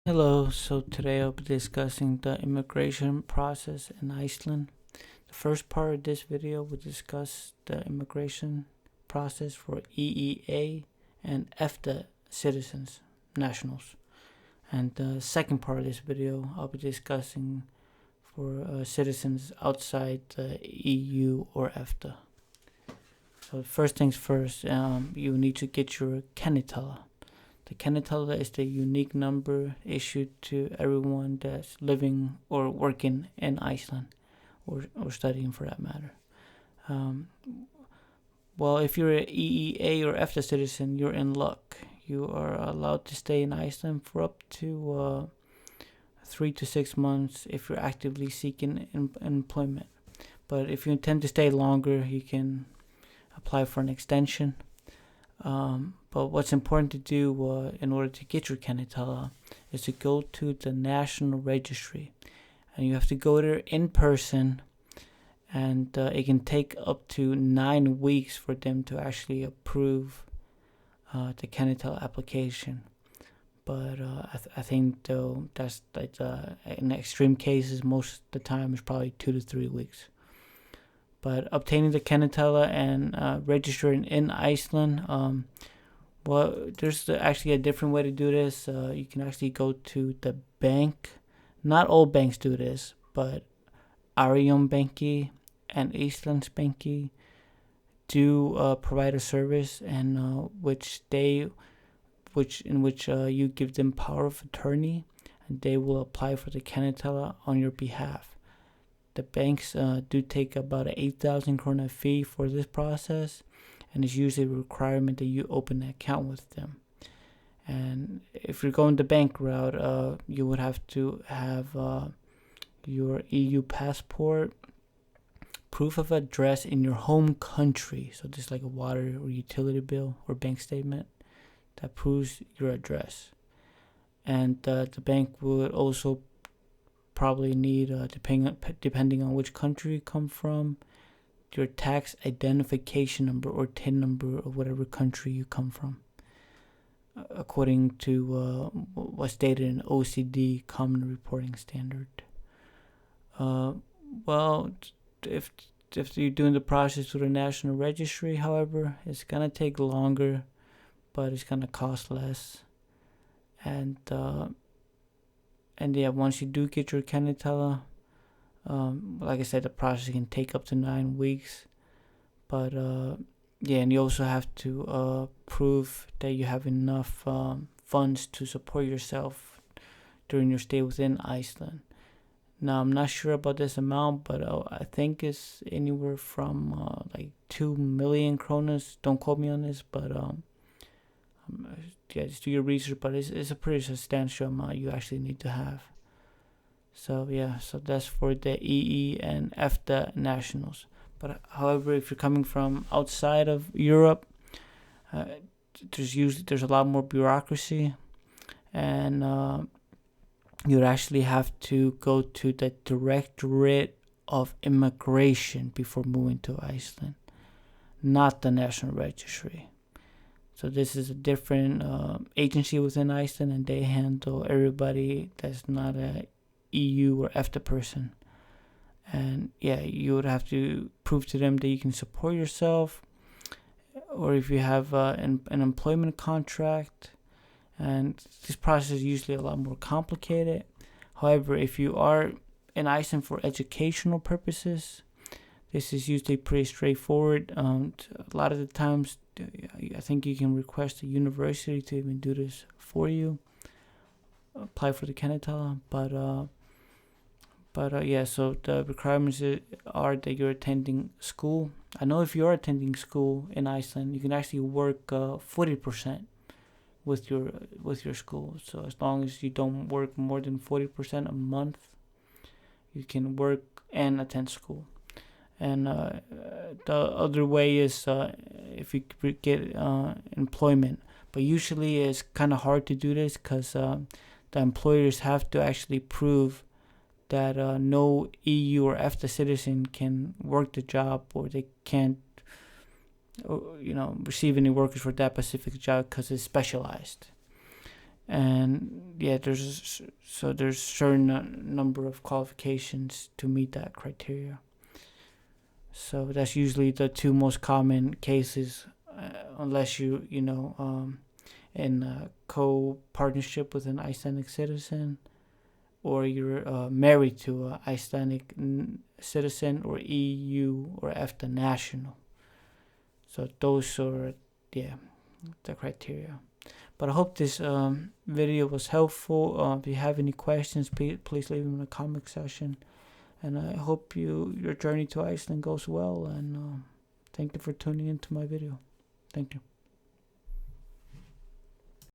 Hello, so today I'll be discussing the immigration process in Iceland. The first part of this video will discuss the immigration process for EEA and EFTA citizens, nationals. And the second part of this video, I'll be discussing for citizens outside the EU or EFTA. So first things first, you need to get your Kennitala. The Kennitala is the unique number issued to everyone that's living or working in Iceland or studying for that matter. Um, well, if you're an EEA or EFTA citizen, you're in luck. You are allowed to stay in Iceland for up to 3 to 6 months if you're actively seeking employment. But if you intend to stay longer, you can apply for an extension. But what's important to do in order to get your Kennitala is to go to the National Registry. And you have to go there in person, and it can take up to 9 weeks for them to actually approve the Kennitala application. But I think, though, that's like in extreme cases, most of the time it's probably 2 to 3 weeks. But obtaining the Kennitala and registering in Iceland, there's actually a different way to do this. You can actually go to the bank. Not all banks do this, but Arion Banki and Icelandsbanki do provide a service, and in which you give them power of attorney, and they will apply for the Kennitala on your behalf. The banks do take about an 8,000 krona fee for this process, and it's usually a requirement that you open an account with them. And if you're going the bank route, you would have to have your EU passport, proof of address in your home country, so just like a water or utility bill or bank statement that proves your address. And the bank would also probably need, depending on which country you come from, your tax identification number or TIN number of whatever country you come from, according to what's stated in OECD Common Reporting Standard. Well, if you're doing the process through the National Registry, however, it's gonna take longer, but it's gonna cost less. And yeah, once you do get your Kennitala, like I said, the process can take up to 9 weeks. But yeah, and you also have to prove that you have enough funds to support yourself during your stay within Iceland. Now, I'm not sure about this amount, but I think it's anywhere from like 2 million kronas. Don't quote me on this, but yeah, just do your research. But it's a pretty substantial amount you actually need to have. So yeah, so that's for the EE and EFTA nationals. But however, if you're coming from outside of Europe, there's a lot more bureaucracy, and you'd actually have to go to the Directorate of Immigration before moving to Iceland, not the National Registry. So this is a different agency within Iceland, and they handle everybody that's not a EU or EFTA person. And yeah, you would have to prove to them that you can support yourself, or if you have an employment contract. And this process is usually a lot more complicated. However, if you are in Iceland for educational purposes, this is usually pretty straightforward. A lot of the times, I think you can request a university to even do this for you, apply for the Kennitala. But yeah, so the requirements are that you're attending school. I know if you are attending school in Iceland, you can actually work 40% with your school. So as long as you don't work more than 40% a month, you can work and attend school. And the other way is if you get employment. But usually it's kind of hard to do this because the employers have to actually prove that no EU or EFTA citizen can work the job, or they can't receive any workers for that specific job because it's specialized. And yeah, there's certain number of qualifications to meet that criteria. So that's usually the two most common cases, unless in a co-partnership with an Icelandic citizen, or you're married to an Icelandic citizen, or EU or EFTA national. So those are, the criteria. But I hope this video was helpful. If you have any questions, please leave them in the comment section. And I hope your journey to Iceland goes well. And thank you for tuning into my video. Thank you.